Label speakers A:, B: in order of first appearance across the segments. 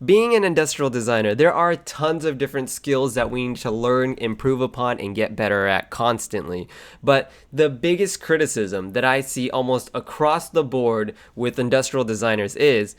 A: Being an industrial designer, there are tons of different skills that we need to learn, improve upon, and get better at constantly. But the biggest criticism that I see almost across the board with industrial designers is,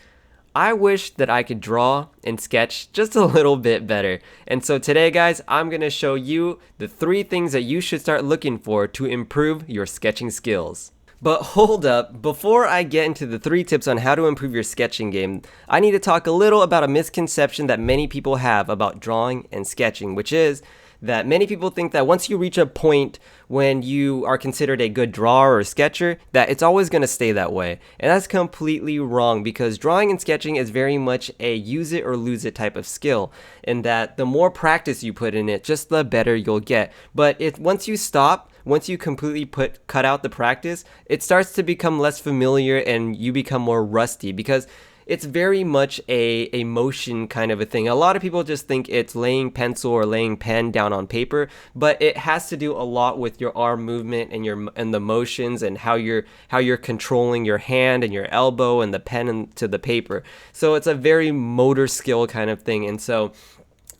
A: I wish that I could draw and sketch just a little bit better. And so today, guys, I'm going to show you the 3 things that you should start looking for to improve your sketching skills. But hold up, before I get into the 3 tips on how to improve your sketching game, I need to talk a little about a misconception that many people have about drawing and sketching, which is that many people think that once you reach a point when you are considered a good drawer or sketcher, that it's always going to stay that way. And that's completely wrong, because drawing and sketching is very much a use it or lose it type of skill, and that the more practice you put in it, just the better you'll get. But once you completely cut out the practice, it starts to become less familiar and you become more rusty, because it's very much a motion kind of a thing. A lot of people just think it's laying pencil or laying pen down on paper, but it has to do a lot with your arm movement and the motions and how you're controlling your hand and your elbow and the pen to the paper. So it's a very motor skill kind of thing. And so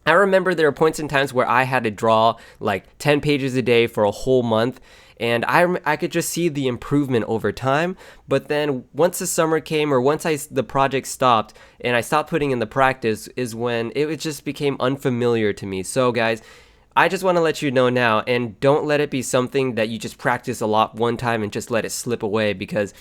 A: I remember there were points in times where I had to draw like 10 pages a day for a whole month, and I could just see the improvement over time. But then once the summer came, or once the project stopped and I stopped putting in the practice, is when it just became unfamiliar to me. So guys, I just want to let you know now, and don't let it be something that you just practice a lot one time and just let it slip away, because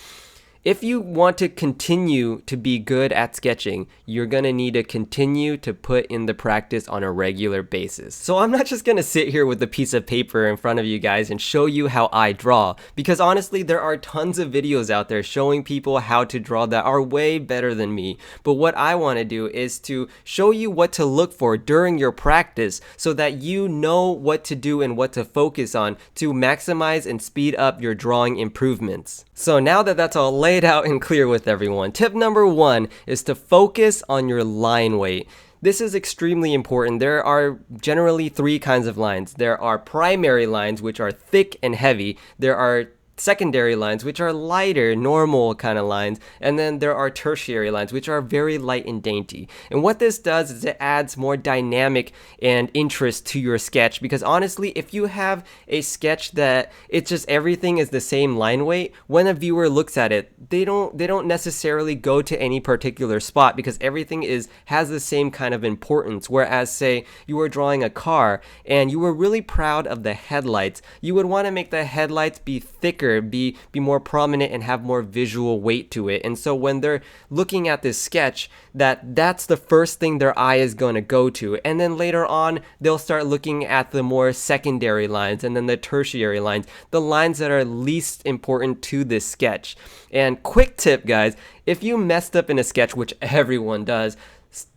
A: if you want to continue to be good at sketching, you're going to need to continue to put in the practice on a regular basis. So I'm not just going to sit here with a piece of paper in front of you guys and show you how I draw, because honestly, there are tons of videos out there showing people how to draw that are way better than me. But what I want to do is to show you what to look for during your practice, so that you know what to do and what to focus on to maximize and speed up your drawing improvements. So now that that's all laid out and clear with everyone, tip number 1 is to focus on your line weight. This is extremely important. There are generally 3 kinds of lines. There are primary lines, which are thick and heavy. There are secondary lines, which are lighter, normal kind of lines, and then there are tertiary lines, which are very light and dainty. And what this does is it adds more dynamic and interest to your sketch, because honestly, if you have a sketch that it's just everything is the same line weight, when a viewer looks at it, they don't necessarily go to any particular spot, because everything has the same kind of importance. Whereas, say you were drawing a car and you were really proud of the headlights, you would want to make the headlights be thicker, be more prominent, and have more visual weight to it. And so when they're looking at this sketch, that's the first thing their eye is going to go to. And then later on, they'll start looking at the more secondary lines, and then the tertiary lines, the lines that are least important to this sketch. And quick tip, guys, if you messed up in a sketch, which everyone does,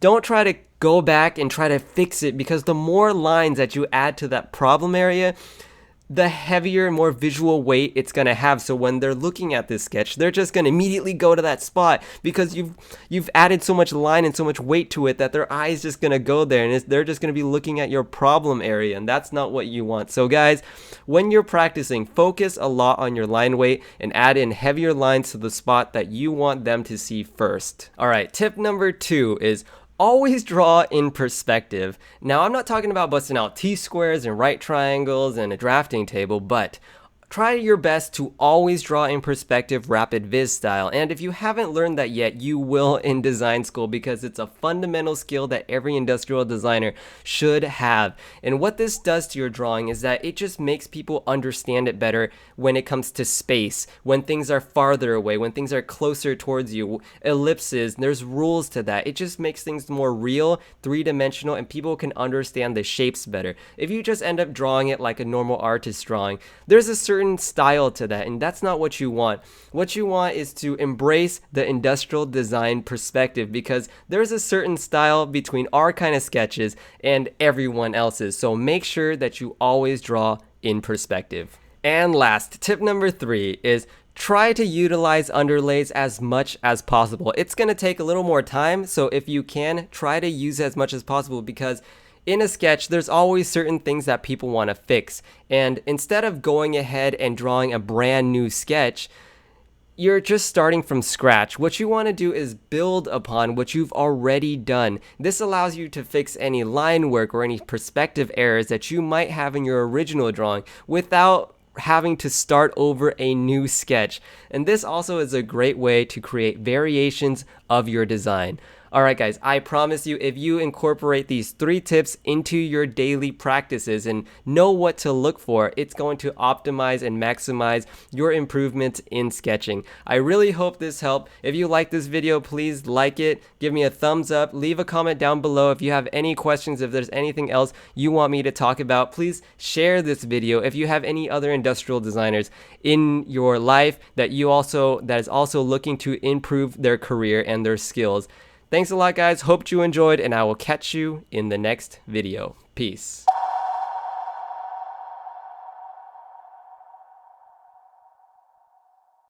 A: don't try to go back and try to fix it, because the more lines that you add to that problem area, the heavier, more visual weight it's going to have. So when they're looking at this sketch, they're just going to immediately go to that spot, because you've added so much line and so much weight to it that their eye is just going to go there, and they're just going to be looking at your problem area, and that's not what you want. So guys, when you're practicing, focus a lot on your line weight and add in heavier lines to the spot that you want them to see first. All right, tip number 2 is always draw in perspective. Now, I'm not talking about busting out T-squares and right triangles and a drafting table, but try your best to always draw in perspective, rapid viz style. And if you haven't learned that yet, you will in design school, because it's a fundamental skill that every industrial designer should have. And what this does to your drawing is that it just makes people understand it better when it comes to space, when things are farther away, when things are closer towards you, ellipses, there's rules to that. It just makes things more real, 3-dimensional, and people can understand the shapes better. If you just end up drawing it like a normal artist drawing, there's a certain style to that, and that's not what you want. What you want is to embrace the industrial design perspective, because there's a certain style between our kind of sketches and everyone else's. So make sure that you always draw in perspective. And last, tip number 3 is try to utilize underlays as much as possible. It's going to take a little more time, so if you can, try to use it as much as possible, because in a sketch, there's always certain things that people want to fix. And instead of going ahead and drawing a brand new sketch, you're just starting from scratch, what you want to do is build upon what you've already done. This allows you to fix any line work or any perspective errors that you might have in your original drawing without having to start over a new sketch. And this also is a great way to create variations of your design. Alright guys, I promise you, if you incorporate these 3 tips into your daily practices and know what to look for, it's going to optimize and maximize your improvements in sketching. I really hope this helped. If you like this video, please like it, give me a thumbs up, leave a comment down below if you have any questions, if there's anything else you want me to talk about. Please share this video if you have any other industrial designers in your life that is also looking to improve their career and their skills. Thanks a lot, guys. Hope you enjoyed, and I will catch you in the next video. Peace.